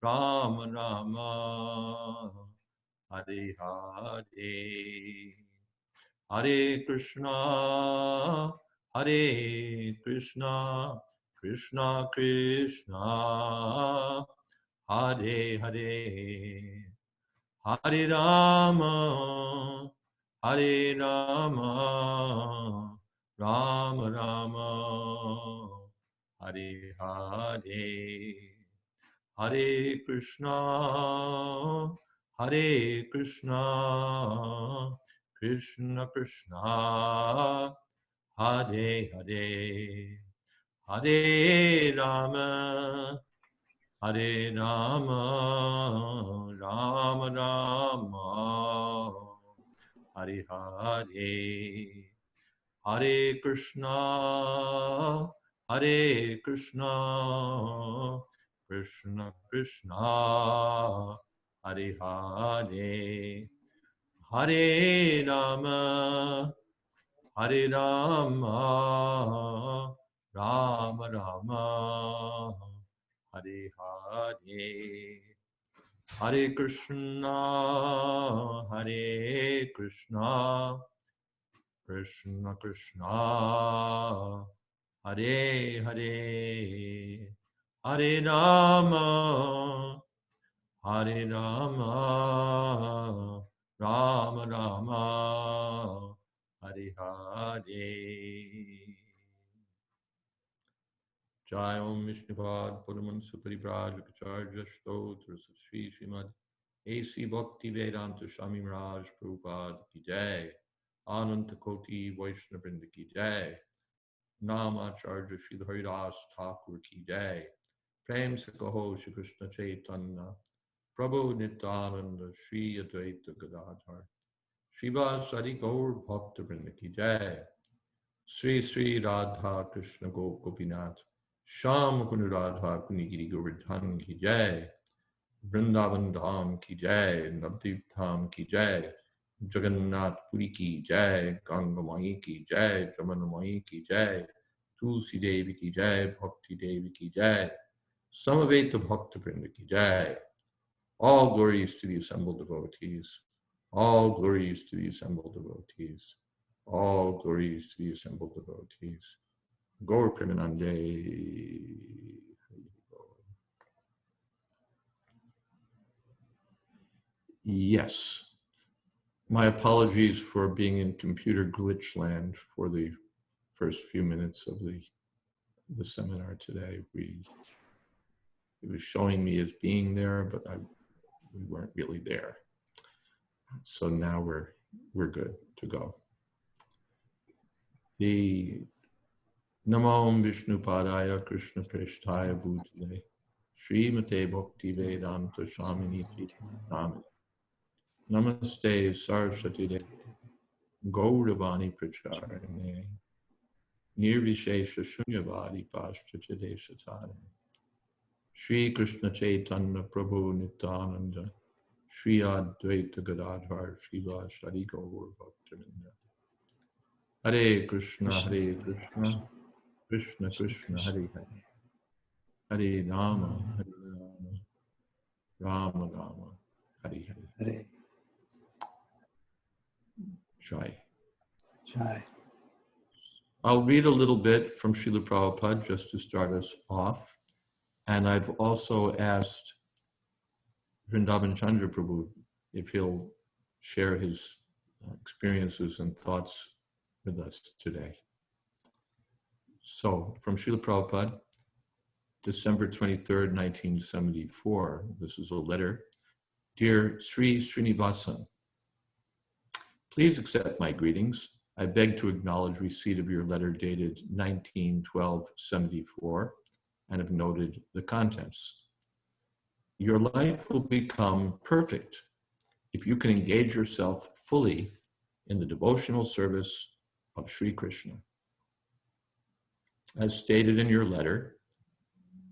Rama Rama, Hare Hare, Hare Krishna, Hare Krishna, Krishna Krishna, Hare Hare, Hare Rama, Hare Rama, Rama Rama, Hare Hare, Hare Krishna, Hare Krishna, Krishna Krishna, Hare Hare, Hare Rama, Hare Rama, Rama Rama, Hare Hare, Hare Krishna, Hare Krishna, Krishna Krishna, Hare Hare, Hare Rama, Hare Rama, Rama Rama, Hare Hare, Hare Krishna, Hare Krishna, Krishna Krishna, Hare Hare, Hare Rama, Hare Rama, Rama Rama, Hare Hare. Jai Om Vishnupad Puraman Suparibraj Acharya Stotra Sri Srimad A.C. Bhakti Vedanta Swami Raj Prabhupada Ki Jai, Ananta Koti Vaishnavrinda Ki Jai, Nam Acharya Shri Haridas Thakur Ki Jai, Prem Sakaho Shri Krishna Chaitanya, Prabhu Nityananda Shri Advaita Gadadhar, Srivasadi Gaur Bhakta Vrinda Ki Jai, Sri Sri Radha Krishna Gopinath, Sham Kunu Radha Kunigiri Govardhan Ki Jai, Vrindavan Dham Ki Jai, Navdeep Dham Ki Jai, Jagannath Puri Ki Jai, Ganga Mai Ki Jai, Jamana Mai Ki Jai, Tulsi Devi Ki Jai, Bhakti Devi Ki Jai, Samaveta Bhakta Vrinda Ki Jai. All glories to the assembled devotees. All glories to the assembled devotees. All glories to the assembled devotees. Gaur Premanande. Yes. My apologies for being in computer glitch land for the first few minutes of the seminar today. It was showing me as being there, but we weren't really there. So now we're good to go. The Namo Vishnupadaya Krishna Preshtaya Bhutale Srimate Bhakti Vedanta Swamini Namini Namaste Saraswati Devi Gauravani Pracharane Nirvishesha Shunyavadi Pashchate Satane Shri Krishna Chaitanya Prabhu Nityananda Shri Advaita Gadadhar Shiva Shri Gaur Bhaktivinoda Hare Krishna Hare Krishna Krishna Krishna Hare Hare Hare Rama Hare Rama Rama Rama Hare Hare. Jai. Jai. I'll read a little bit from Srila Prabhupada just to start us off. And I've also asked Vrindavan Chandra Prabhu if he'll share his experiences and thoughts with us today. So, from Srila Prabhupada, December 23rd, 1974, this is a letter. Dear Sri Srinivasan, please accept my greetings. I beg to acknowledge receipt of your letter dated 19/12/74 and have noted the contents. Your life will become perfect if you can engage yourself fully in the devotional service of Sri Krishna. As stated in your letter,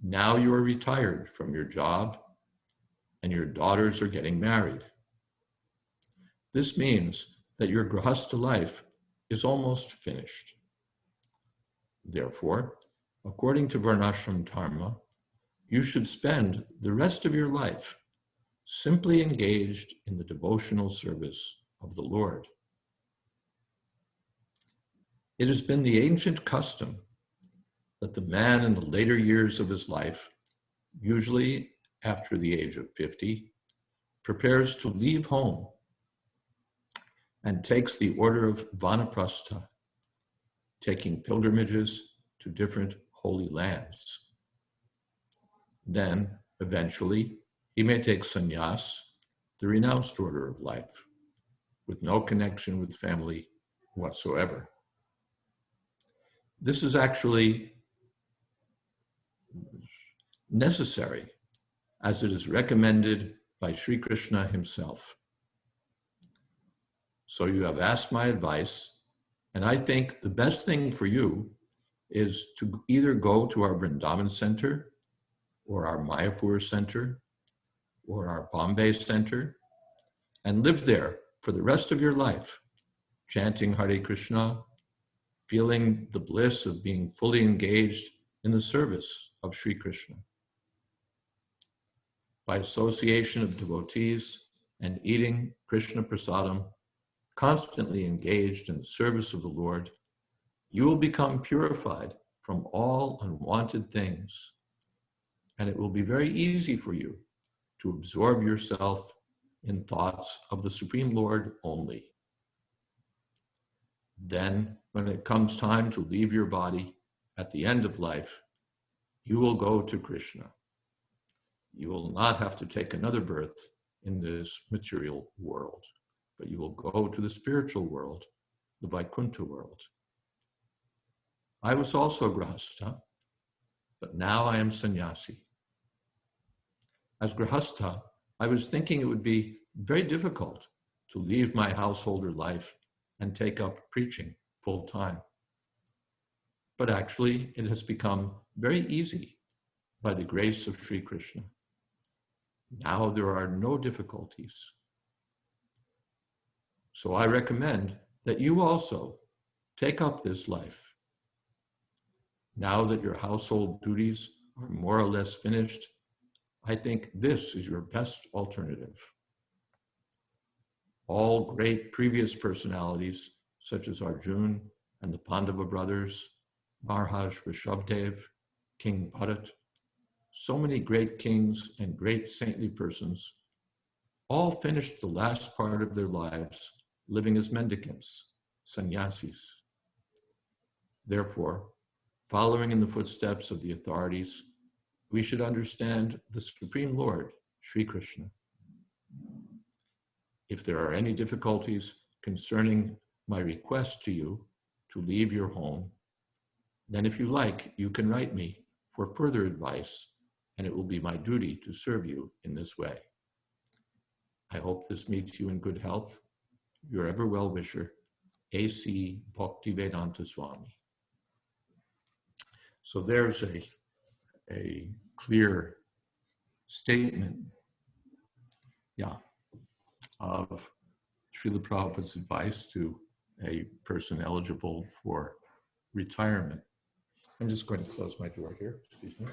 now you are retired from your job and your daughters are getting married. This means that your grihastha life is almost finished. Therefore, according to Varnashram Dharma, you should spend the rest of your life simply engaged in the devotional service of the Lord. It has been the ancient custom that the man in the later years of his life, usually after the age of 50, prepares to leave home and takes the order of Vanaprastha, taking pilgrimages to different holy lands. Then, eventually, he may take sannyas, the renounced order of life, with no connection with family whatsoever. This is actually necessary, as it is recommended by Sri Krishna himself. So you have asked my advice, and I think the best thing for you is to either go to our Vrindavan center, or our Mayapur center, or our Bombay center, and live there for the rest of your life, chanting Hare Krishna, feeling the bliss of being fully engaged in the service of Sri Krishna. By association of devotees and eating Krishna prasadam, constantly engaged in the service of the Lord, you will become purified from all unwanted things, and it will be very easy for you to absorb yourself in thoughts of the Supreme Lord only. Then, when it comes time to leave your body at the end of life, you will go to Krishna. You will not have to take another birth in this material world, but you will go to the spiritual world, the Vaikuntha world. I was also Grihastha, but now I am sannyasi. As Grihastha, I was thinking it would be very difficult to leave my householder life and take up preaching full time. But actually, it has become very easy by the grace of Sri Krishna. Now there are no difficulties. So I recommend that you also take up this life. Now that your household duties are more or less finished, I think this is your best alternative. All great previous personalities, such as Arjuna and the Pandava brothers, Maharaj Rishabdev, King Bharat, so many great kings and great saintly persons, all finished the last part of their lives living as mendicants, sannyasis. Therefore, following in the footsteps of the authorities, we should understand the Supreme Lord, Sri Krishna. If there are any difficulties concerning my request to you to leave your home, then if you like, you can write me for further advice, and it will be my duty to serve you in this way. I hope this meets you in good health. Your ever well-wisher, A.C. Bhaktivedanta Swami. So there's a clear statement, of Srila Prabhupada's advice to a person eligible for retirement. I'm just going to close my door here, excuse me.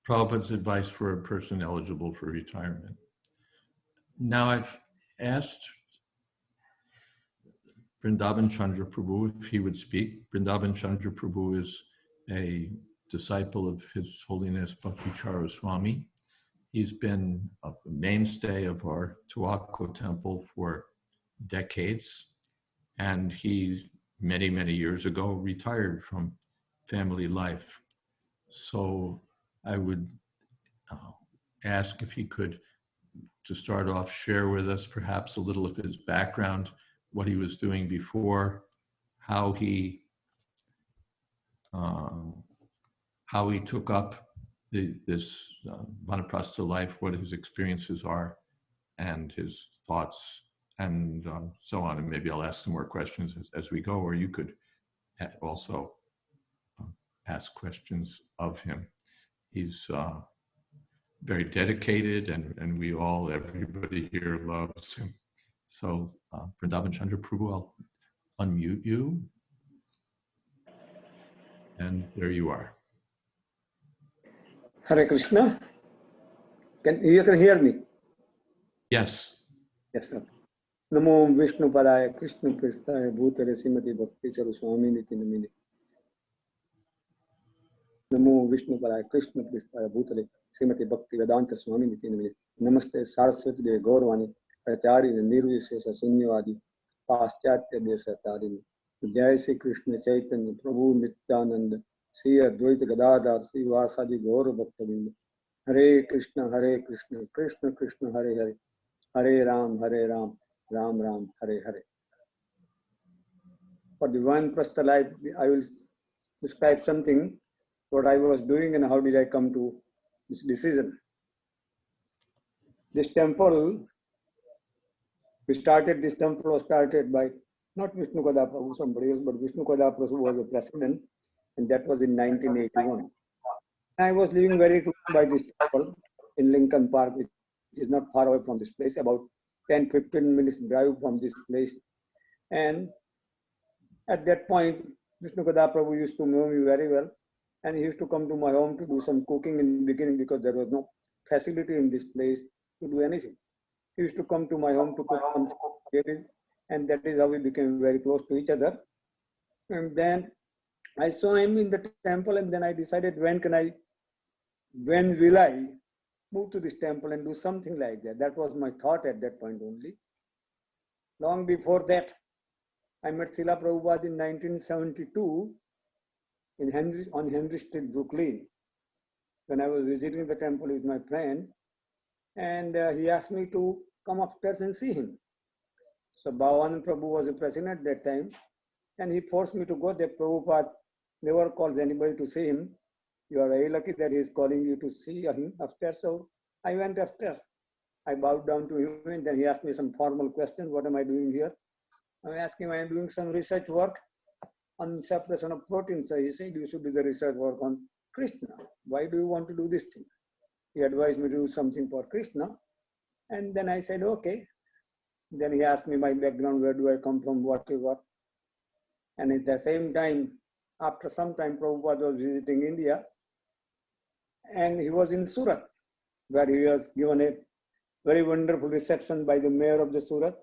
Prabhupada's advice for a person eligible for retirement. Now I've asked Vrindavan Chandra Prabhu if he would speak. Vrindavan Chandra Prabhu is a disciple of His Holiness Bhaktichara Swami. He's been a mainstay of our Tuakko temple for decades, and he many, many years ago retired from family life. So I would ask if he could, to start off, share with us perhaps a little of his background, what he was doing before, how he took up this Vanaprastha life, what his experiences are, and his thoughts, and so on. And maybe I'll ask some more questions as we go, or you could also ask questions of him. He's very dedicated, and we all, everybody here loves him. So, Vrindavan Chandra Prabhu, I'll unmute you. And there you are. Hare Krishna. You can hear me? Yes. Yes, sir. Namo Vishnu Padaya Krishna Prasthaya Bhutale Srimati Bhakti Charu Swami Niti Namini. Namo Vishnu Padaya Krishna Prasthaya Bhutale Srimati Bhakti Vedanta Swami Niti Namini. Namaste Saraswati Devi Gauravani Acharya Nirvishesha Sunyavadi Paschatya Desa Tarini. Jai Sri Krishna Chaitanya Prabhu Nityananda Sri Advaita Gadadhar Sri Vasadi Gaura Bhaktavinda. Hare Krishna Krishna Krishna Hare Hare Hare Ram Ram Ram Hare Hare. For the Vanaprastha life, I will describe something what I was doing and how did I come to this decision. This temple, this temple was started by not Vishnu Kada Prabhu, somebody else, but Vishnu Kada Prabhu was the president, and that was in 1981. I was living very close by this temple in Lincoln Park, which is not far away from this place, about 10-15 minutes drive from this place. And at that point, Vishnu Kada Prabhu used to know me very well, and he used to come to my home to do some cooking in the beginning because there was no facility in this place to do anything. He used to come to my home to cook something, and that is how we became very close to each other. And then I saw him in the temple, and then I decided when will I move to this temple and do something like that. That was my thought at that point only. Long before that, I met Srila Prabhupada in 1972 on Henry Street, Brooklyn, when I was visiting the temple with my friend, and he asked me to come upstairs and see him. So Bhavan Prabhu was the president at that time, and he forced me to go there. Prabhupada never calls anybody to see him. You are very lucky that he is calling you to see him upstairs. So I went upstairs. I bowed down to him, and then he asked me some formal questions. What am I doing here? I asked him, I am doing some research work on separation of proteins. So he said, you should do the research work on Krishna. Why do you want to do this thing? He advised me to do something for Krishna. And then I said, okay. Then he asked me my background, where do I come from, what. And at the same time, after some time, Prabhupada was visiting India, and he was in Surat, where he was given a very wonderful reception by the mayor of the Surat.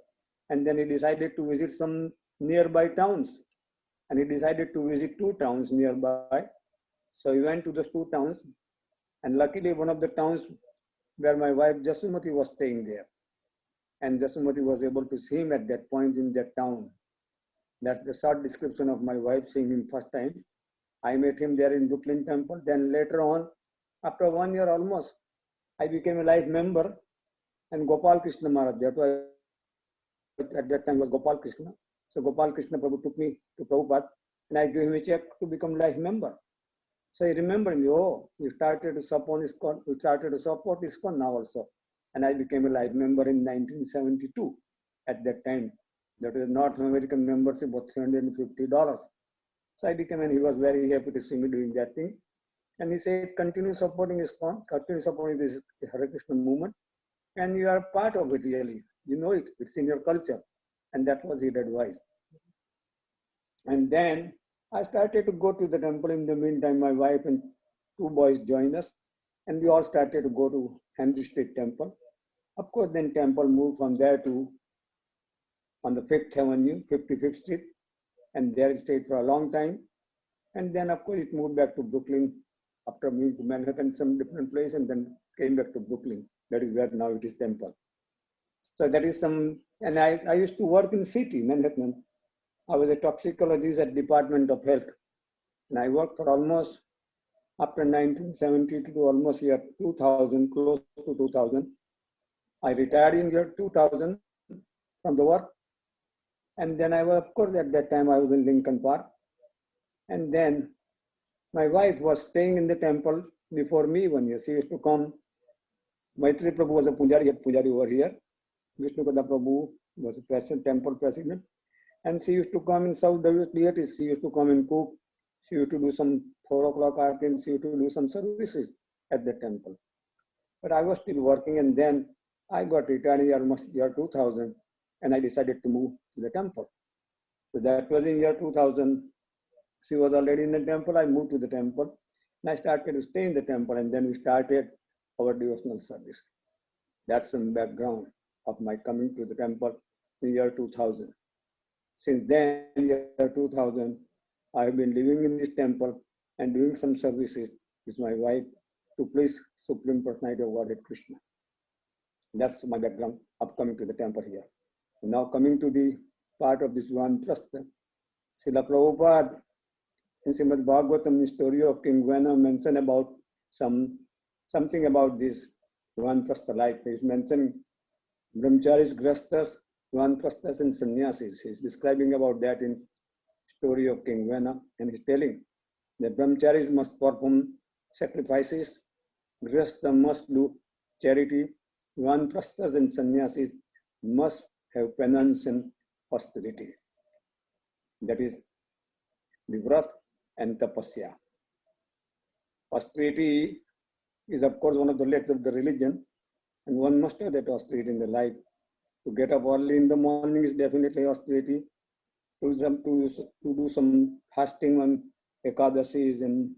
And then he decided to visit some nearby towns. And he decided to visit 2 towns nearby. So he went to those 2 towns. And luckily, one of the towns where my wife Jasumati was staying there. And Jasumati was able to see him at that point in that town. That's the short description of my wife seeing him first time. I met him there in Brooklyn Temple. Then later on, after 1 year almost, I became a life member. And Gopal Krishna Maharaj, that was, at that time was Gopal Krishna. So Gopal Krishna Prabhu took me to Prabhupada, and I gave him a check to become life member. So he remembered me, oh, you started to support ISKCON now also. And I became a life member in 1972 at that time. That was North American membership was $350. So I became, and he was very happy to see me doing that thing. And he said, continue supporting ISKCON, continue supporting this Hare Krishna movement. And you are part of it really. You know it, it's in your culture. And that was his advice. And then I started to go to the temple. In the meantime, my wife and 2 boys joined us. And we all started to go to Henry Street Temple. Of course, then temple moved from there to on the 5th Avenue, 55th Street. And there it stayed for a long time. And then, of course, it moved back to Brooklyn after moving to Manhattan, some different place, and then came back to Brooklyn. That is where now it is temple. So that is some, and I used to work in city, Manhattan. I was a toxicologist at Department of Health. And I worked for almost, after 1970 to almost year 2000, close to 2000. I retired in year 2000 from the work. And then I was, of course, at that time I was in Lincoln Park. And then my wife was staying in the temple before me 1 year. She used to come. Maitri Prabhu was a Pujari, had Pujari over here. Vishnu Kada Prabhu was a president, temple president. And she used to come in South deities. She used to come and cook. She used to do some 4 o'clock arti, and she used to do some services at the temple. But I was still working, and then I got retired in almost year 2000, and I decided to move to the temple. So that was in year 2000. She was already in the temple. I moved to the temple, and I started to stay in the temple, and then we started our devotional service. That's the background of my coming to the temple in year 2000. Since then, year 2000, I have been living in this temple and doing some services with my wife to please Supreme Personality of Godhead Krishna. That's my background of coming to the temple here. Now coming to the part of this Vanaprastha, Srila Prabhupada in Srimad Bhagavatam, the story of King Vana mentioned about something about this Vanaprastha life. He's mentioning Brahmacharis, Grastas, Vanaprasthas and Sannyasis. He's describing about that in story of King Vana, and he's telling that Brahmacharis must perform sacrifices, Grastas must do charity, Vanaprasthas and Sannyasis must have penance and austerity. That is the vrat and tapasya. Austerity is of course one of the legs of the religion, and one must have that austerity in the life. To get up early in the morning is definitely austerity. To do some fasting on Ekadashis and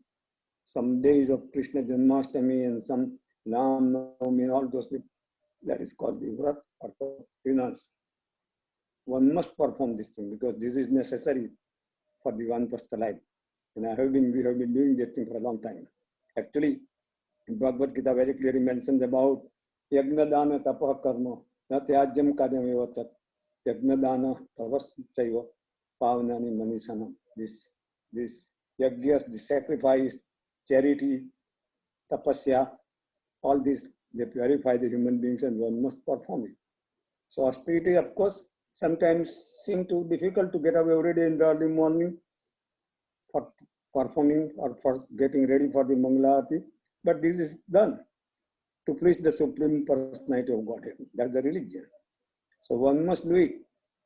some days of Krishna Janmashtami and some Ram Navami and all those things, that is called the vrat or penance. One must perform this thing because this is necessary for the Vanaprastha life. And we have been doing that thing for a long time. Actually, in Bhagavad Gita very clearly mentions about Yagna Dana Tapah Karma, Natyajyam Karyam Evatat, Yagna Dana Tavas Chaiva, Pavanani Manisanam. This Yagyas, the sacrifice, charity, tapasya, all these, they purify the human beings and one must perform it. So austerity, of course, sometimes seem too difficult to get up every day in the early morning for performing or for getting ready for the Mangalarati. But this is done to please the Supreme Personality of Godhead. That's the religion. So one must do it.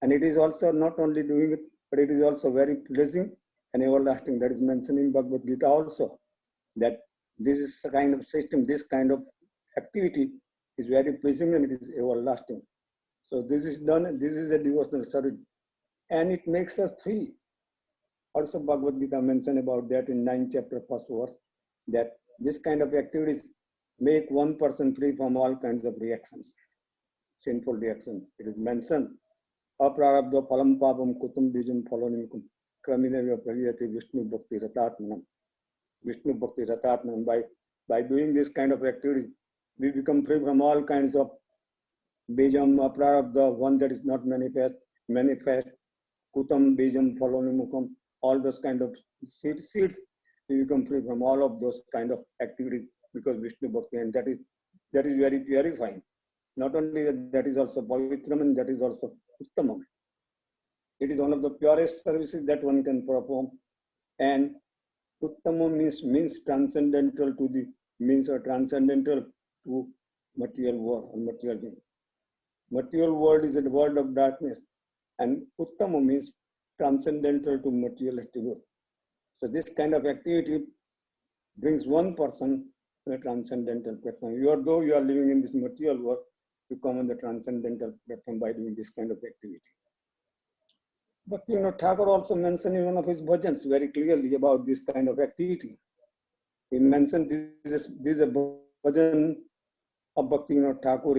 And it is also not only doing it, but it is also very pleasing and everlasting. That is mentioned in Bhagavad Gita also. That this is a kind of system, this kind of activity is very pleasing and it is everlasting. So this is done, this is a devotional service. And it makes us free. Also Bhagavad Gita mentioned about that in 9th chapter, 1st verse, that this kind of activities make one person free from all kinds of reactions, sinful reactions. It is mentioned, Aprarabdha phalam papam kutum bijam phalonimkum kramineva praviyati Vishnu bhakti ratatmanam. Vishnu bhakti ratatmanam. By doing this kind of activities, we become free from all kinds of bijam, aprarabdha, one that is not manifest, kutam bijam phalonimukam, all those kind of seeds, we become free from all of those kind of activities because Vishnu Bhakti, and that is very purifying. Not only that is also pavitram, and that is also uttamam. It is one of the purest services that one can perform. And uttamam means transcendental to the transcendental to material world or material being. Material world is a world of darkness, and uttamam means transcendental to materialistic world. So this kind of activity brings one person to a transcendental platform. Though you are living in this material world, you come on the transcendental platform by doing this kind of activity. But Thakur also mentioned in one of his bhajans very clearly about this kind of activity. He mentioned this is a bhajan of Bhakti Thakur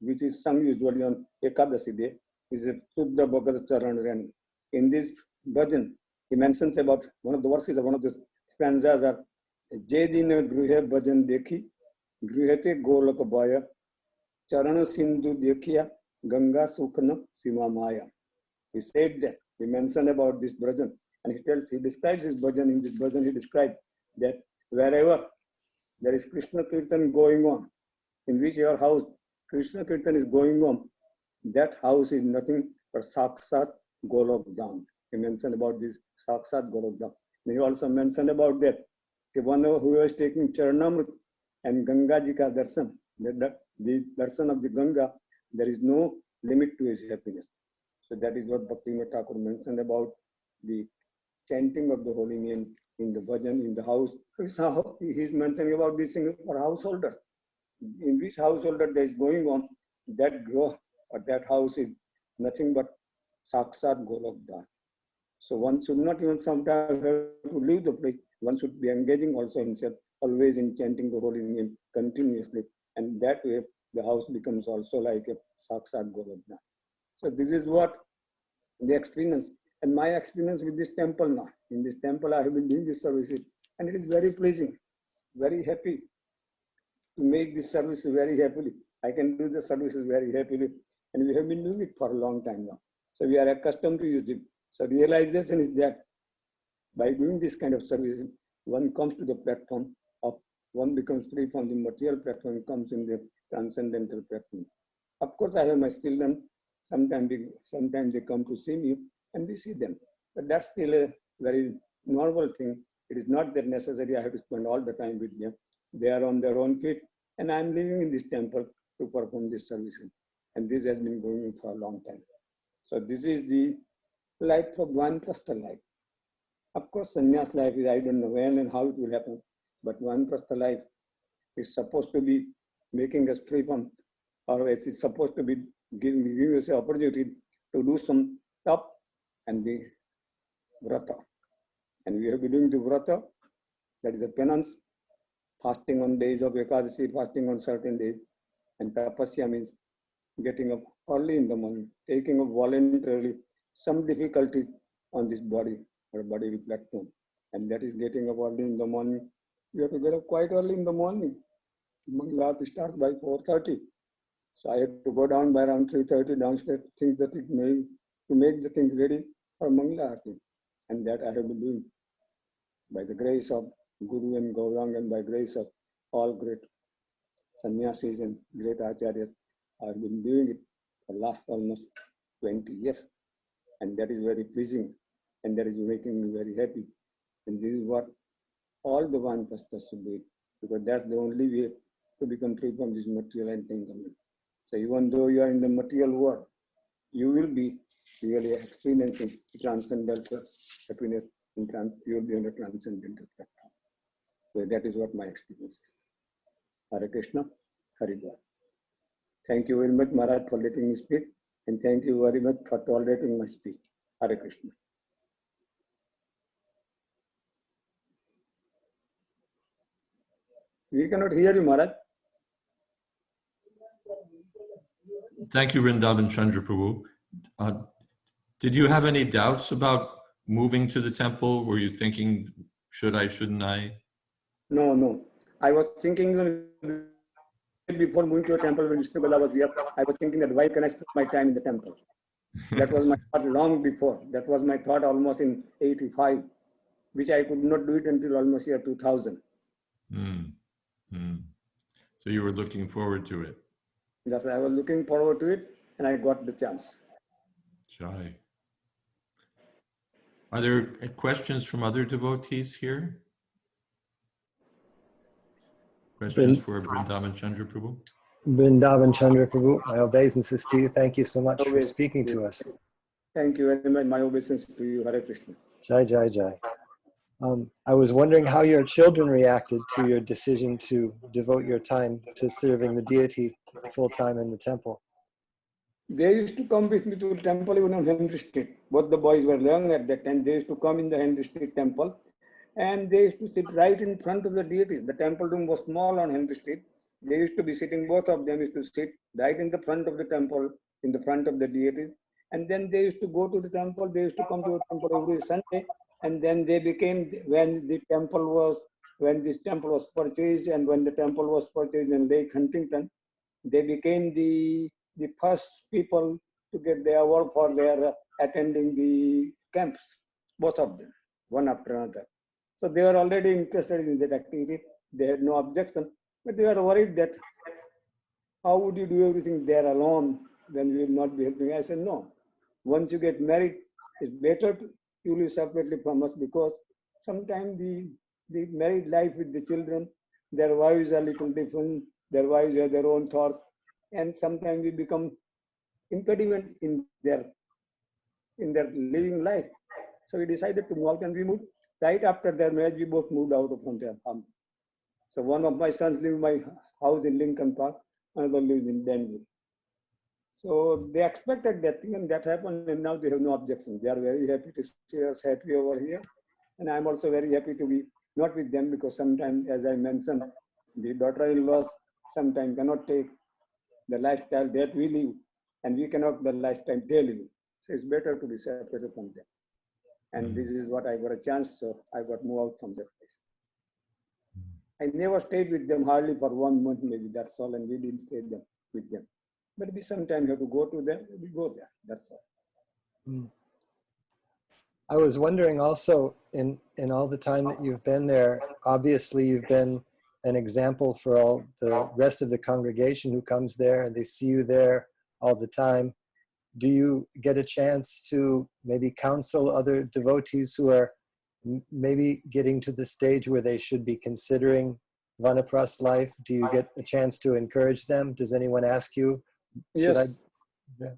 which is sung usually on Ekadashi Day. Is a Suddha Bhagat Charan Ran. In this bhajan, he mentions about one of the verses of one of the stanzas are Jedina Gruhe Bhajan Dekhi, Gruhete Golak Baya, Charana Sindhu Dekhiya, Ganga Sukhana Sima Maya. He said that, he mentioned about this bhajan, and he describes his bhajan. In this bhajan, he described that wherever there is Krishna Kirtan going on, in which your house Krishna Kirtan is going on, that house is nothing but Sakshat Golok Dham. He mentioned about this Sakshat Golok Dham. He also mentioned about that one who is taking Charanamrit and Ganga Ji ka darshan, the darshan of the Ganga, there is no limit to his happiness. So that is what Bhaktivinoda Thakur mentioned about the chanting of the holy name in the bhajan, in the house. He's mentioning about this thing for householders. In which householder there is going on, that growth or that house is nothing but Sakshat Golokdar. So one should not even sometimes have to leave the place. One should be engaging also himself, always in chanting the holy name continuously. And that way the house becomes also like a Sakshat Golokdar. So this is what the experience. And my experience with this temple now. In this temple I have been doing this services and it is very pleasing, very happy to make this service very happily. I can do the services very happily. And we have been doing it for a long time now. So we are accustomed to use it. So realization is that by doing this kind of service, one comes to the platform of, one becomes free from the material platform, comes in the transcendental platform. Of course, I have my children. Sometimes they come to see me and we see them. But that's still a very normal thing. It is not that necessary I have to spend all the time with them. They are on their own feet and I am living in this temple to perform this service. And this has been going on for a long time. So this is the life of Vanaprastha life. Of course, sannyas life is, I don't know when and how it will happen, but Vanaprastha life is supposed to be making us free from, or it is supposed to be giving us the opportunity to do some tap and the vrata. And we have been doing the vrata, that is a penance, fasting on days of Ekadasi, fasting on certain days, and tapasya means getting up early in the morning, taking up voluntarily some difficulties on this body or bodily platform. And that is getting up early in the morning. You have to get up quite early in the morning. Mangala starts by 4:30. So I have to go down by around 3:30 downstairs, things that it may, to make the things ready for Mangala Aarti. And that I have been doing by the grace of Guru and Gaurang and by grace of all great sannyasis and great acharyas. I have been doing it for the last almost 20 years. And that is very pleasing. And that is making me very happy. And this is what all the Vanaprasthas should do, because that's the only way to become free from this material entanglement. So even though you are in the material world, you will be really experiencing transcendental happiness, and you will be on a transcendental platform. So that is what my experience is. Hare Krishna, Hare Bol. Thank you very much, Maharaj, for letting me speak. And thank you very much for tolerating my speech. Hare Krishna. We cannot hear you, Maharaj. Thank you, Vrindavan Chandra Prabhu. Did you have any doubts about moving to the temple? Were you thinking, should I, shouldn't I? No. I was thinking before moving to a temple when Vishnu Gada was here, I was thinking that why can I spend my time in the temple? That was my thought long before. That was my thought almost in 85, which I could not do it until almost year 2000. So you were looking forward to it? Yes, I was looking forward to it and I got the chance. Jai. Are there questions from other devotees here? Questions for Vrindavan Chandra Prabhu? Vrindavan Chandra Prabhu, my obeisances to you. Thank you so much for speaking to us. Thank you very much. My obeisance to you. Hare Krishna. Jai, Jai, Jai. I was wondering how your children reacted to your decision to devote your time to serving the deity full time in the temple. They used to come with me to the temple even on Henry Street. Both the boys were young at that time. They used to come in the Henry Street temple and they used to sit right in front of the deities. The temple room was small on Henry Street. They used to be sitting, both of them used to sit right in the front of the temple, in the front of the deities. And then they used to go to the temple. They used to come to the temple every Sunday. And then they became, when this temple was purchased and when the temple was purchased in Lake Huntington, they became the first people to get the award for their attending the camps, both of them, one after another. So they were already interested in that activity. They had no objection, but they were worried that how would you do everything there alone when you will not be helping? I said, no. Once you get married, it's better you live separately from us, because sometimes the married life with the children, their wives are a little different. Their wives have their own thoughts, and sometimes we become impediment in their living life. So we decided to move out, and we moved right after their marriage, we both moved out from their home. So one of my sons lives in my house in Lincoln Park, another lives in Denver. So they expected that thing, and that happened, and now they have no objection. They are very happy to see us happy over here. And I'm also very happy to be not with them, because sometimes, as I mentioned, the daughter-in-laws sometimes cannot take the lifestyle that we live, and we cannot the lifestyle they live. So it's better to be separated from them. And this is what I got a chance, so I got moved out from that place. I never stayed with them hardly for 1 month, maybe, that's all, and we didn't stay with them. But we sometimes have to go to them, we go there, that's all. I was wondering also, in all the time that you've been there, obviously you've been an example for all the rest of the congregation who comes there, and they see you there all the time. Do you get a chance to maybe counsel other devotees who are maybe getting to the stage where they should be considering Vanaprastha life? Do you get a chance to encourage them? Does anyone ask you? Yes,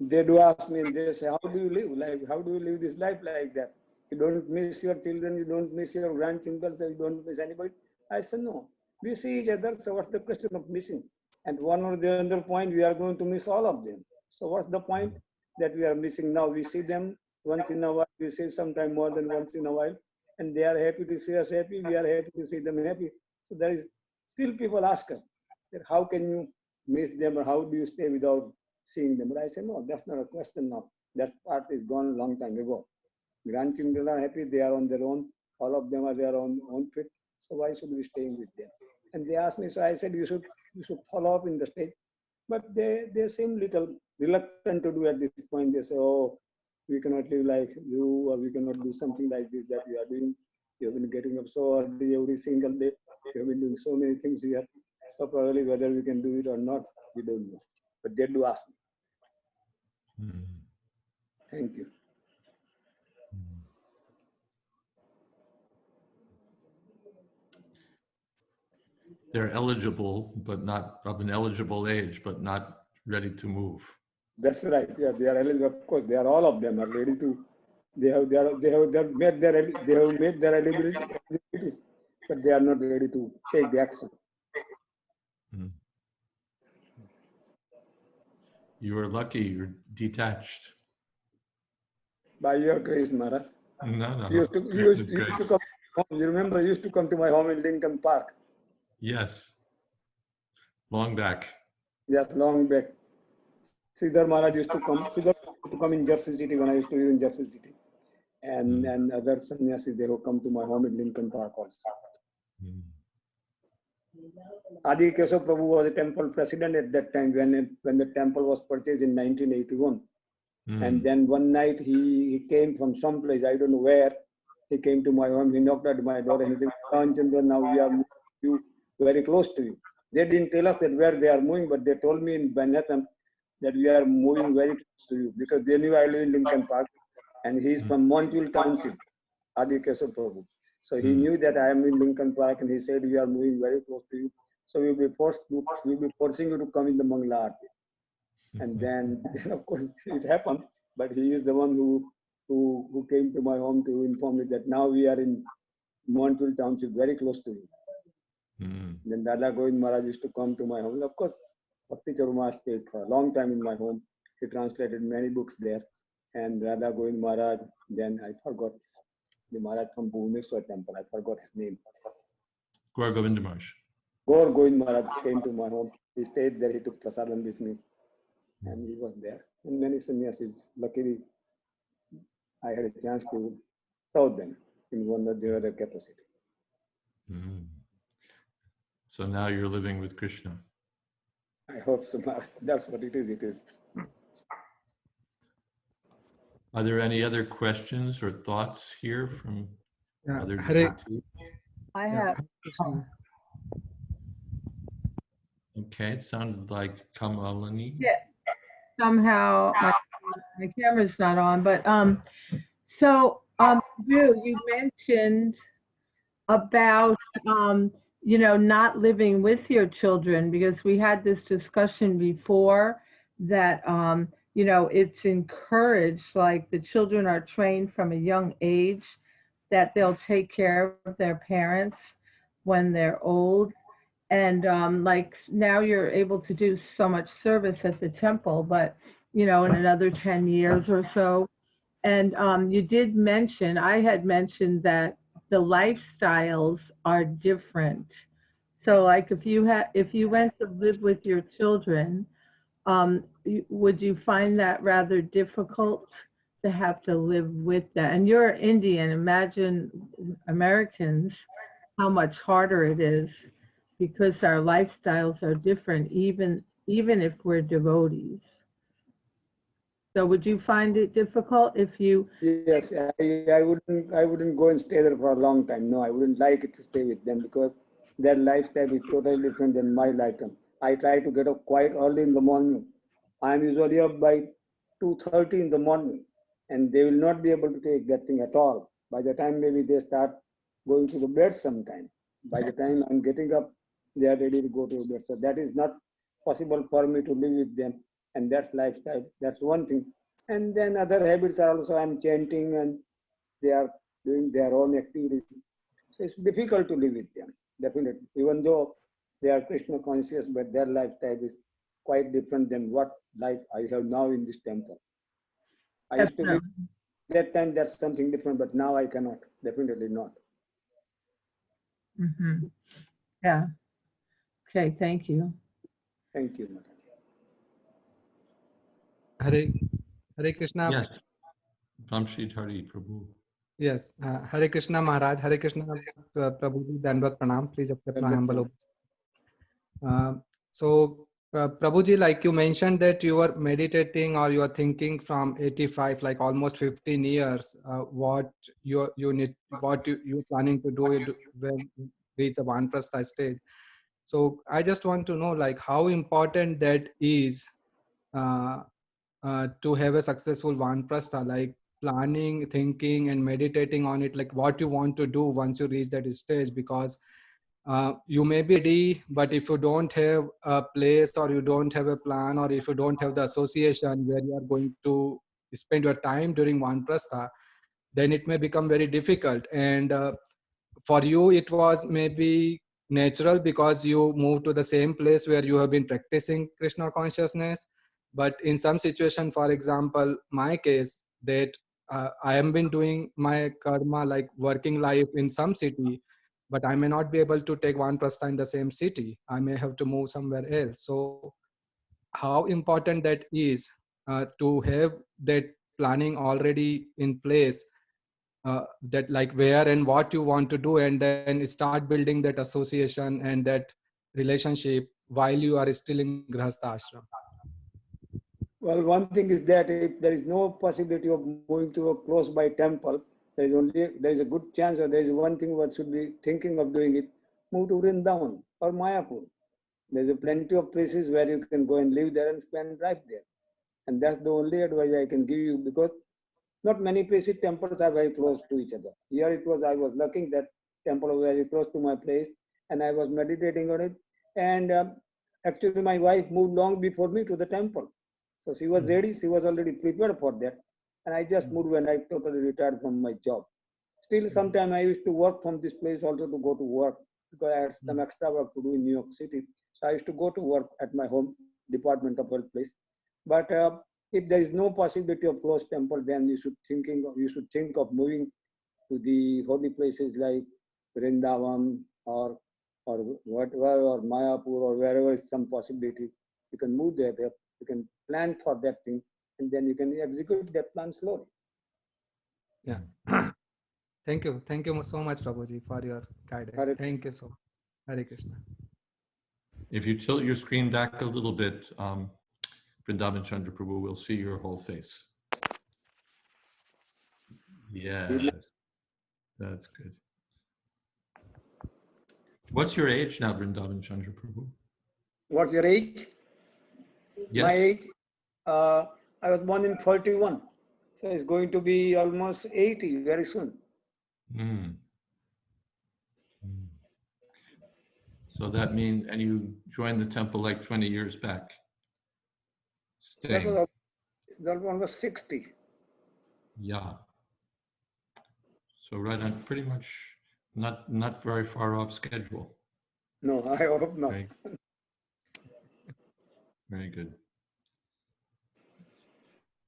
they do ask me, and they say, how do you live? Like, how do you live this life like that? You don't miss your children, you don't miss your grandchildren, so you don't miss anybody. I said, no, we see each other, so what's the question of missing? And one or the other point, we are going to miss all of them. So what's the point that we are missing now? We see them once in a while, we see sometime more than once in a while, and they are happy to see us happy, we are happy to see them happy. So there is still people ask us, that how can you miss them, or how do you stay without seeing them? But I say, no, that's not a question now. That part is gone a long time ago. Grandchildren are happy, they are on their own, all of them are their own fit, so why should we stay with them? And they asked me, so I said, you should follow up in the stage. But they seem little reluctant to do at this point. They say, oh, we cannot live like you, or we cannot do something like this that you are doing. You have been getting up so early every single day. You have been doing so many things here. So probably whether we can do it or not, we don't know. But they do ask me. Thank you. They're eligible, but not of an eligible age, but not ready to move. That's right. Yeah, they are eligible. Of course, they are, all of them are ready to. They have made their eligibilities, but they are not ready to take the action. You are lucky. You're detached. By your grace, Maharaj. No. You used to come. You remember, you used to come to my home in Lincoln Park. Yes. Long back. Yes, long back. Sridhar Maharaj used to come. Sridhar used to come in Jersey City when I used to live in Jersey City. And other sannyasis, they will come to my home in Lincoln Park also. Adi Keshav Prabhu was a temple president at that time when the temple was purchased in 1981. And then one night he came from someplace, I don't know where. He came to my home, he knocked at my door and he said, Chandra, now we are moving very close to you. They didn't tell us that where they are moving, but they told me in Manhattan that we are moving very close to you, because they knew I live in Lincoln Park and he is from Montville Township, Adi Keshav Prabhu. So he knew that I am in Lincoln Park and he said, we are moving very close to you. So we'll be forcing you to come in the Mangala Aarti. And then of course it happened, but he is the one who came to my home to inform me that now we are in Montville Township, very close to you. Then Dada Govind Maharaj used to come to my home. Of course, Bhakti Charuma stayed for a long time in my home. He translated many books there. And Radha Govind Maharaj, then I forgot the Maharaj from Bhubaneswar temple. I forgot his name. Gaur Govinda Maharaj. Gaur Govind Maharaj came to my home. He stayed there. He took prasadam with me. And he was there. And many sannyasis, luckily, I had a chance to serve them in one or the other capacity. So now you're living with Krishna. I hope so. That's what it is. It is. Are there any other questions or thoughts here from other Hare, devotees? I have. Okay, it sounded like Kamalini. Yeah. Somehow my camera's not on, but you mentioned about not living with your children, because we had this discussion before that it's encouraged, like the children are trained from a young age that they'll take care of their parents when they're old. And like now you're able to do so much service at the temple, but in another 10 years or so. And you did mention, I had mentioned that the lifestyles are different. So like if you went to live with your children, would you find that rather difficult to have to live with that? And you're Indian. Imagine Americans, how much harder it is because our lifestyles are different, even if we're devotees. So would you find it difficult if you? Yes, I wouldn't go and stay there for a long time. No, I wouldn't like it to stay with them because their lifestyle is totally different than my lifestyle. I try to get up quite early in the morning. I'm usually up by 2:30 in the morning, and they will not be able to take that thing at all. By the time maybe they start going to the bed sometime, by the time I'm getting up, they are ready to go to bed. So that is not possible for me to live with them, and that's lifestyle. That's one thing. And then other habits are also I'm chanting and they are doing their own activities. So it's difficult to live with them, definitely. Even though they are Krishna conscious, but their lifestyle is quite different than what life I have now in this temple. I used to live that time, that's something different, but now I cannot, definitely not. Mm-hmm. Yeah. Okay, thank you. Thank you, Mataji. Hare Krishna. Yes. Vamshid Hari Prabhu. Yes. Hare Krishna Maharaj. Hare Krishna Prabhuji. Dandvat Pranam. Please accept my humble obeisances. So Prabhuji, like you mentioned that you were meditating or you are thinking from 85, like almost 15 years, what you're planning to do when you reach the Vanaprastha stage. So I just want to know like how important that is to have a successful Vanaprastha, like planning, thinking and meditating on it, like what you want to do once you reach that stage, because you may be ready, but if you don't have a place or you don't have a plan or if you don't have the association where you are going to spend your time during Vanaprastha, then it may become very difficult. And for you, it was maybe natural because you moved to the same place where you have been practicing Krishna consciousness. But in some situation, for example, my case, that I have been doing my karma, like working life in some city, but I may not be able to take Vanaprastha in the same city. I may have to move somewhere else. So how important that is to have that planning already in place, that like where and what you want to do, and then start building that association and that relationship while you are still in Grihastha ashram. Well, one thing is that if there is no possibility of moving to a close by temple, there is a good chance, or there is one thing what should be thinking of doing it, move to Vrindavan or Mayapur. There's plenty of places where you can go and live there and spend life there. And that's the only advice I can give you, because not many places temples are very close to each other. Here it was, I was lucky that temple was very close to my place and I was meditating on it. And actually my wife moved long before me to the temple. So she was ready, she was already prepared for that. And I just moved when I totally retired from my job. Still, sometime I used to work from this place also to go to work, because I had some extra work to do in New York City. So I used to go to work at my home department of health place. But if there is no possibility of close temple, then you should think of moving to the holy places like Vrindavan or whatever, or Mayapur, or wherever is some possibility. You can move there. You can plan for that thing, and then you can execute that plan slowly. Yeah. Thank you so much, Prabhuji, for your guidance. Thank you so much. Hare Krishna. If you tilt your screen back a little bit, Vrindavan Chandra Prabhu will see your whole face. Yes, that's good. What's your age now, Vrindavan Chandra Prabhu? What's your age? Yes. My age? I was born in 41. So it's going to be almost 80 very soon. So that means, and you joined the temple like 20 years back? That one was 60. Yeah. So right on, pretty much not very far off schedule. No, I hope not. Very, very good.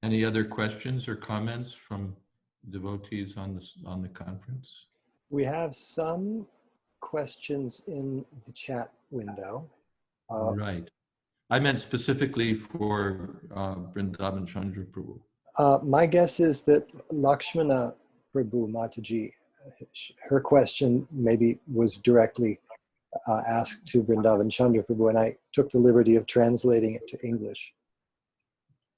Any other questions or comments from devotees on the conference? We have some questions in the chat window. Right. I meant specifically for Vrindavan Chandra Prabhu. My guess is that Lakshmana Prabhu Mataji, her question maybe was directly asked to Vrindavan Chandra Prabhu, and I took the liberty of translating it to English.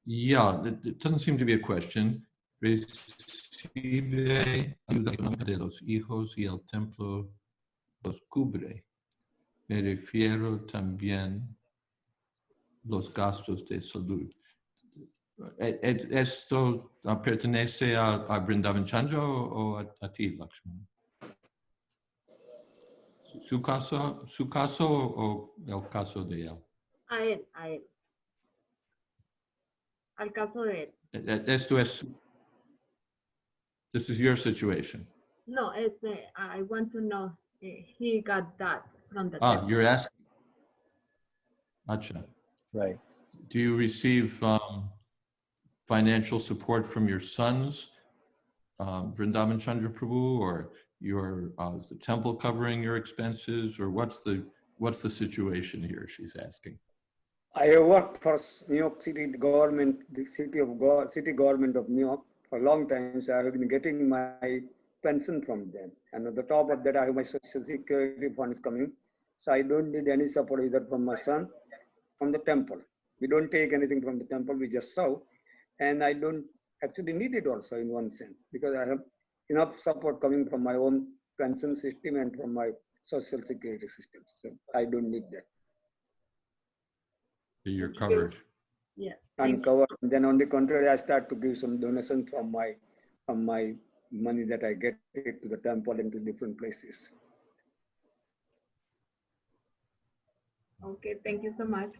Yeah, it doesn't seem to be a question. Recibe ayuda económica de los hijos y el templo los cubre. Me refiero también los gastos de salud. ¿Esto pertenece a Vrindavan Chandra o a ti, Lakshman? ¿Su caso o el caso de él? A él. Al caso de él. Esto es, this is your situation. No, I want to know, he got that from the Ah, temple. you're asking. Acha. Right. Do you receive financial support from your sons, Vrindavan Chandra Prabhu, or is the temple covering your expenses, or what's the situation here? She's asking. I have worked for New York City government, the city government of New York for a long time. So I have been getting my pension from them. And on the top of that, I have my social security funds coming. So I don't need any support either from my son, from the temple. We don't take anything from the temple, we just serve. And I don't actually need it also in one sense, because I have enough support coming from my own pension system and from my social security system. So I don't need that. You're covered. Yeah. I'm covered. And then on the contrary, I start to give some donation from my money that I get it to the temple and to different places. Okay, thank you so much.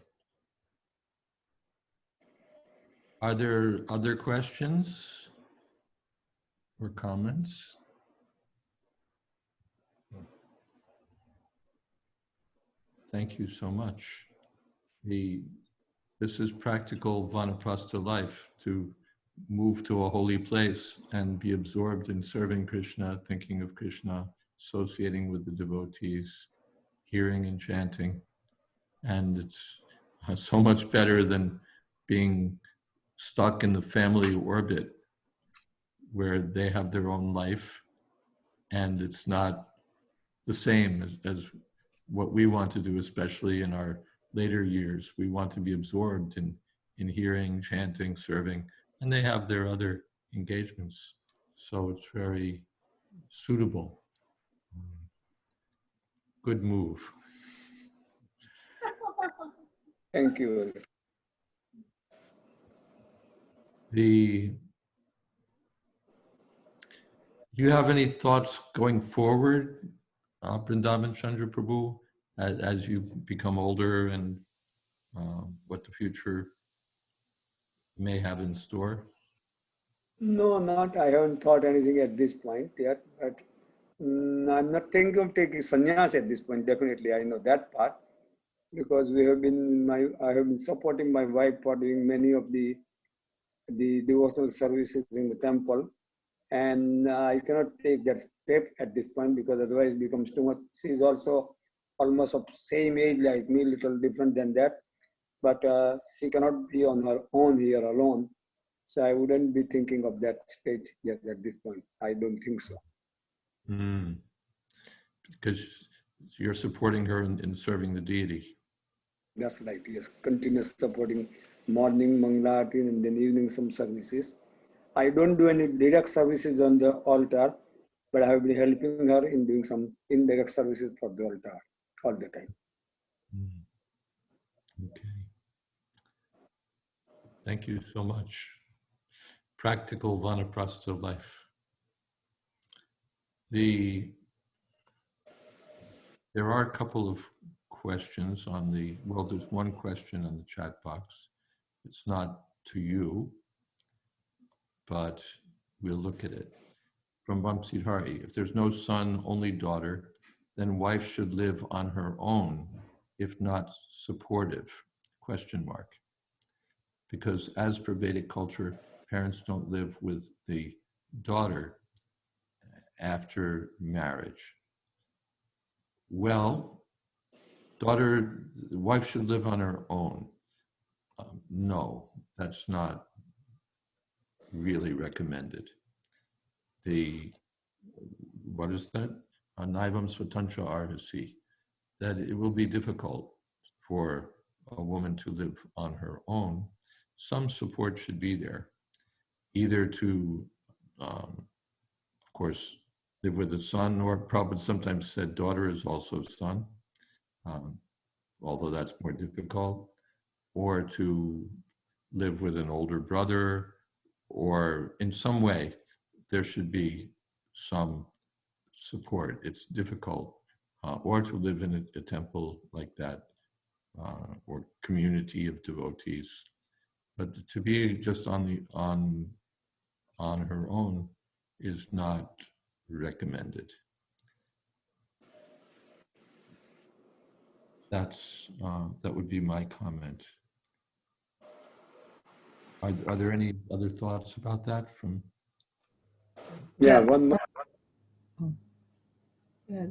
Are there other questions or comments? Thank you so much. This is practical Vanaprastha life, to move to a holy place and be absorbed in serving Krishna, thinking of Krishna, associating with the devotees, hearing and chanting. And it's so much better than being stuck in the family orbit where they have their own life and it's not the same as what we want to do, especially in our later years. We want to be absorbed in hearing, chanting, serving, and they have their other engagements. So it's very suitable. Good move. Thank you. Do you have any thoughts going forward, Vrindavan Chandra Prabhu, as you become older, and what the future may have in store? No, not. I haven't thought anything at this point yet. But I'm not thinking of taking sannyas at this point. Definitely, I know that part, because I have been supporting my wife for doing many of the devotional services in the temple, and I cannot take that step at this point because otherwise it becomes too much. She is also almost of same age like me, little different than that, but she cannot be on her own here alone. So I wouldn't be thinking of that stage yet at this point. I don't think so. Because you're supporting her in serving the deity. That's right, yes. Continuous supporting morning Mangala Aarti and then evening some services. I don't do any direct services on the altar, but I have been helping her in doing some indirect services for the altar all the time. Okay. Thank you so much. Practical Vanaprastha life. There are a couple of questions there's one question on the chat box. It's not to you, but we'll look at it. from Vamsidhari. If there's no son, only daughter, then wife should live on her own, if not supportive, question mark. Because as per Vedic culture, parents don't live with the daughter after marriage. Well, the wife should live on her own. No, that's not really recommended. What is that? Naivam Svatantra Arhasi, that it will be difficult for a woman to live on her own. Some support should be there, either to, of course, live with a son, or Prabhupada sometimes said daughter is also son, although that's more difficult, or to live with an older brother, or in some way, there should be some support. It's difficult, or to live in a temple like that, or community of devotees. But to be just on her own is not recommended. That would be my comment. Are there any other thoughts about that from? Yeah, Yeah. one more.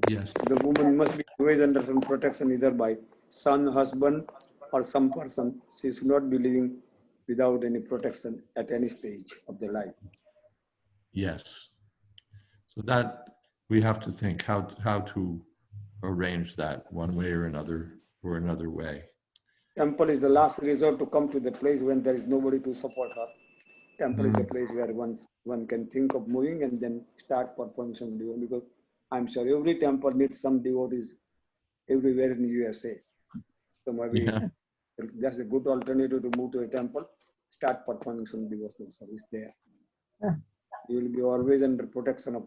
Yes. The woman must be always under some protection, either by son, husband, or some person. She should not be living without any protection at any stage of the life. Yes. So that we have to think how to arrange that one way or another way. Temple is the last resort to come to the place when there is nobody to support her. Temple is the place where one can think of moving and then start performing some devotion, because I'm sure every temple needs some devotees everywhere in the USA. So maybe that's a good alternative to move to a temple, start performing some devotional service there. Yeah. You will be always under protection of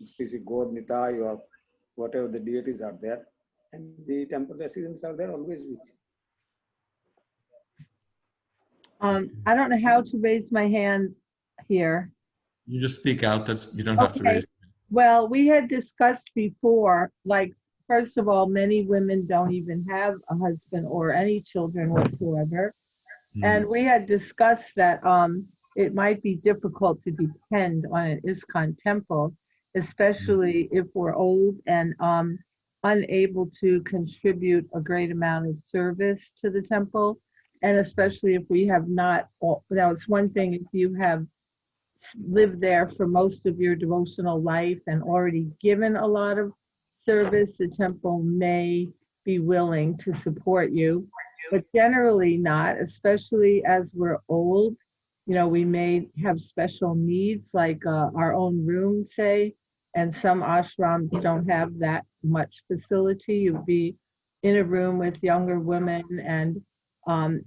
Sri God, Nitai, or whatever the deities are there. And the temple residents are there always with you. I don't know how to raise my hand here. You just speak out. You don't have to Okay. raise. Well, we had discussed before, like, first of all, many women don't even have a husband or any children whatsoever. And we had discussed that it might be difficult to depend on an ISKCON temple, especially if we're old and unable to contribute a great amount of service to the temple. And especially if we have not, now it's one thing if you have lived there for most of your devotional life and already given a lot of service, the temple may be willing to support you, but generally not, especially as we're old. You know, we may have special needs like our own room, say, and some ashrams don't have that much facility. You'd be in a room with younger women and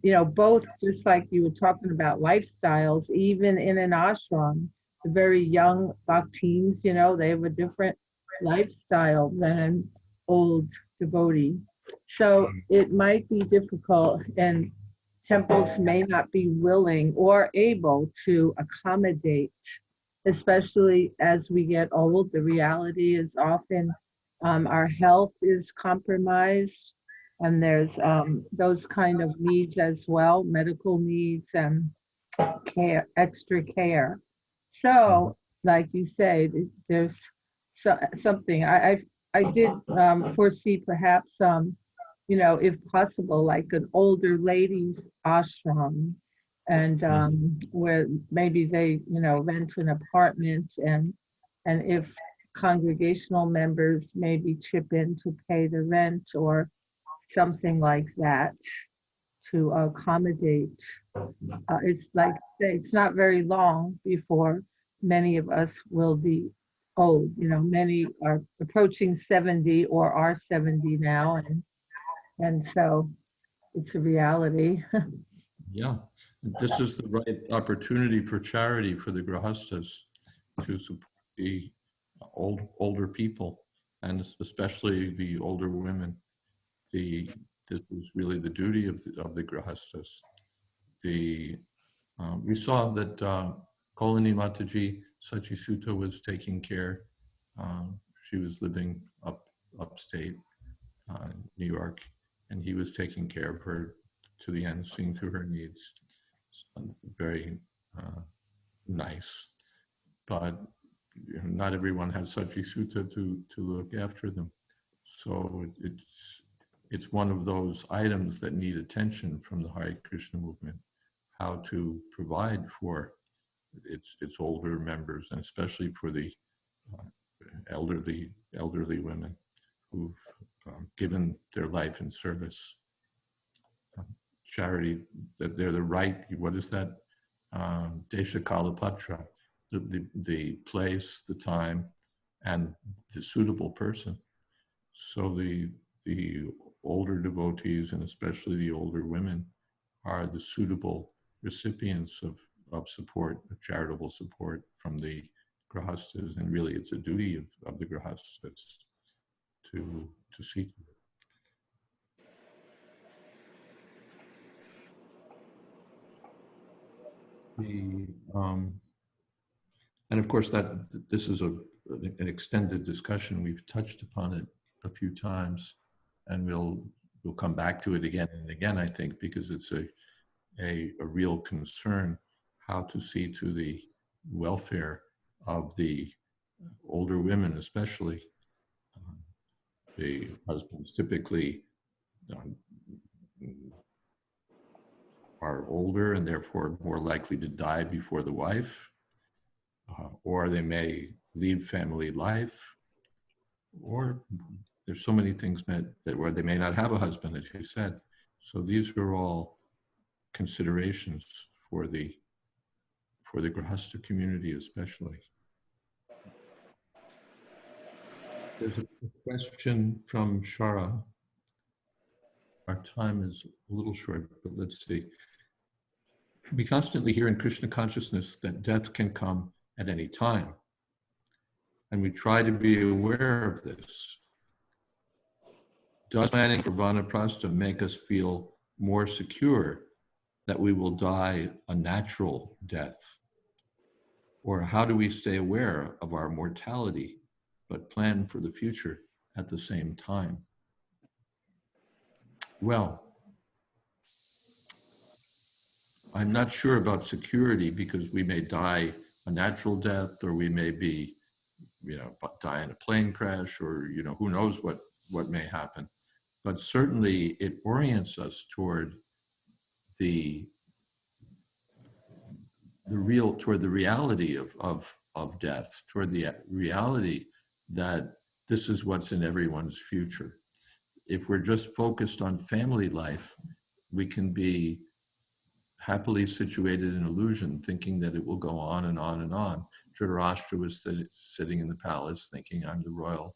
you know, both, just like you were talking about lifestyles, even in an ashram, the very young bhakteens, you know, they have a different lifestyle than an old devotee. So it might be difficult, and temples may not be willing or able to accommodate, especially as we get old. The reality is often our health is compromised. And there's those kind of needs as well, medical needs and care, extra care. So, like you say, there's something. I did foresee perhaps, you know, if possible, like an older ladies ashram, and where maybe they, you know, rent an apartment, and if congregational members maybe chip in to pay the rent or something like that to accommodate. It's like, it's not very long before many of us will be old. You know, many are approaching 70 or are 70 now, and so it's a reality. Yeah, this is the right opportunity for charity for the grahastas to support the older people, and especially the older women. This is really the duty of the grahastas. We saw that Kolini Mataji, Sachi Sutta was taking care. She was living upstate, New York, and he was taking care of her to the end, seeing to her needs. Very nice. But not everyone has Sachi Sutta to look after them. So it's one of those items that need attention from the Hare Krishna movement, how to provide for its older members, and especially for the elderly women who've given their life in service. Charity, that they're the right, what is that? Desha Kalapatra, the place, the time, and the suitable person. So the older devotees, and especially the older women, are the suitable recipients of support, of charitable support from the grahastas, and really it's a duty of the grahastas to seek. And of course this is an extended discussion. We've touched upon it a few times, and we'll come back to it again and again, I think, because it's a real concern how to see to the welfare of the older women, especially. The husbands typically are older and therefore more likely to die before the wife, or they may leave family life, or there's so many things that where they may not have a husband, as you said. So these are all considerations for the Grahasta community, especially. There's a question from Shara. Our time is a little short, but let's see. We constantly hear in Krishna consciousness that death can come at any time, and we try to be aware of this. Does planning for Vanaprastha make us feel more secure that we will die a natural death? Or how do we stay aware of our mortality but plan for the future at the same time? Well, I'm not sure about security, because we may die a natural death, or we may be, die in a plane crash, or, who knows what may happen. But certainly it orients us toward the reality of death, toward the reality that this is what's in everyone's future. If we're just focused on family life, we can be happily situated in illusion, thinking that it will go on and on and on. Dhritarashtra was sitting in the palace thinking, I'm the royal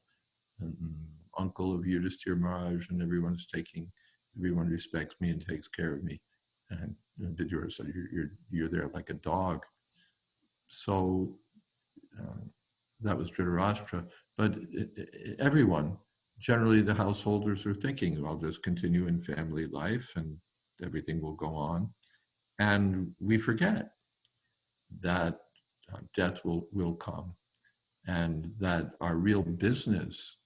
uncle of Yudhisthira Maharaj, and everyone respects me and takes care of me. And Vidura said, you're there like a dog. So that was Dhritarashtra. But everyone, generally the householders, are thinking, I'll just continue in family life and everything will go on. And we forget that death will come, and that our real business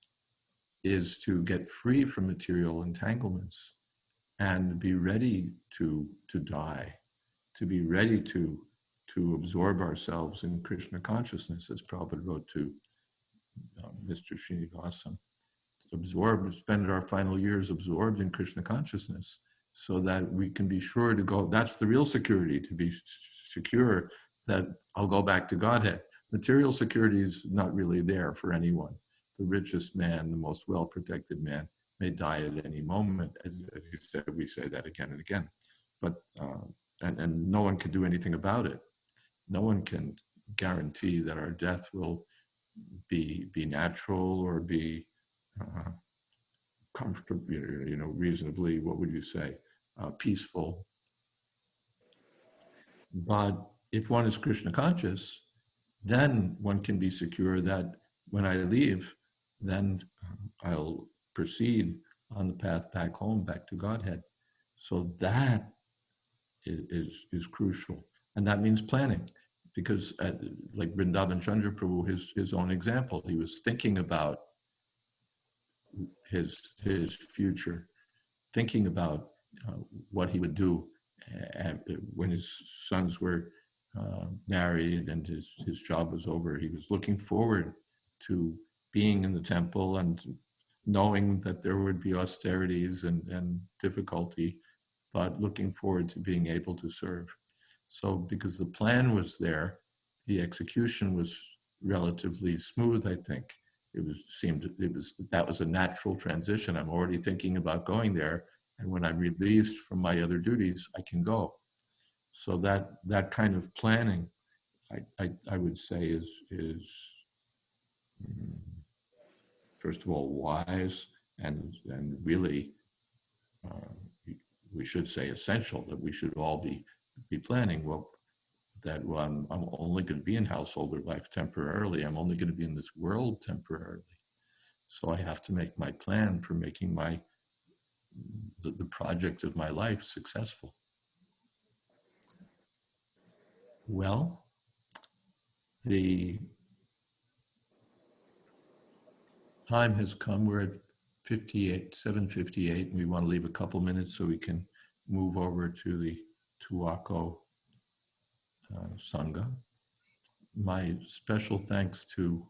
is to get free from material entanglements and be ready to die, to be ready to absorb ourselves in Krishna consciousness, as Prabhupada wrote to Mr. Srinivasan. Spend our final years absorbed in Krishna consciousness, so that we can be sure to go. That's the real security, to be secure that I'll go back to Godhead. Material security is not really there for anyone. The richest man, the most well-protected man, may die at any moment. As you said, we say that again and again. But and no one can do anything about it. No one can guarantee that our death will be natural or be comfortable, reasonably, what would you say, peaceful. But if one is Krishna conscious, then one can be secure that when I leave, then I'll proceed on the path back home, back to Godhead. So that is crucial. And that means planning. because like Vrindavan Chandra Prabhu, his own example, he was thinking about his future, thinking about what he would do when his sons were married and his job was over. He was looking forward to being in the temple and knowing that there would be austerities and difficulty, but looking forward to being able to serve. So because the plan was there, the execution was relatively smooth, I think. That was a natural transition. I'm already thinking about going there, and when I'm released from my other duties, I can go. So that kind of planning, I would say is first of all wise and really we should say essential, that we should all be planning. Well, I'm only going to be in householder life temporarily. I'm only going to be in this world temporarily. So I have to make my plan for making the project of my life successful. Well, the time has come. We're at 7:58, and we want to leave a couple minutes so we can move over to the Tuako Sangha. My special thanks to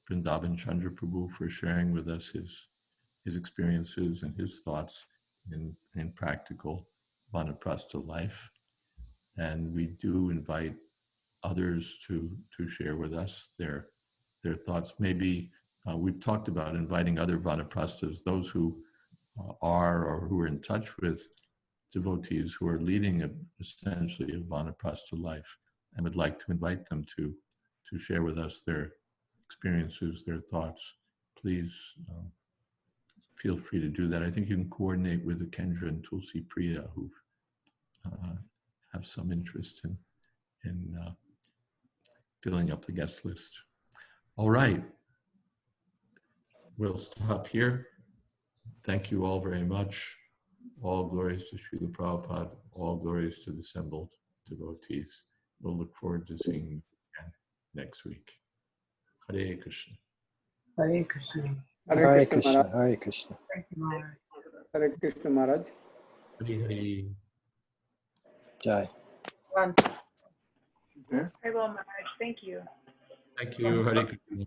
Vrindavan Chandra Prabhu for sharing with us his experiences and his thoughts in practical Vanaprastha life. And we do invite others to share with us their thoughts. Maybe we've talked about inviting other Vanaprasthas, those who are or who are in touch with devotees who are leading essentially a Vanaprastha life, and would like to invite them to share with us their experiences, their thoughts. Please feel free to do that. I think you can coordinate with the Kendra and Tulsi Priya, who have some interest in filling up the guest list. All right, we'll stop here. Thank you all very much. All glories to Srila Prabhupada, all glories to the assembled devotees. We'll look forward to seeing you again next week. Hare Krishna. Hare Krishna. Hare Krishna. Hare Krishna. Thank you, Maharaj. Hare Krishna Maharaj. Hare Hare. Jai. Very well, Maharaj. Thank you. Thank you. Hare Krishna.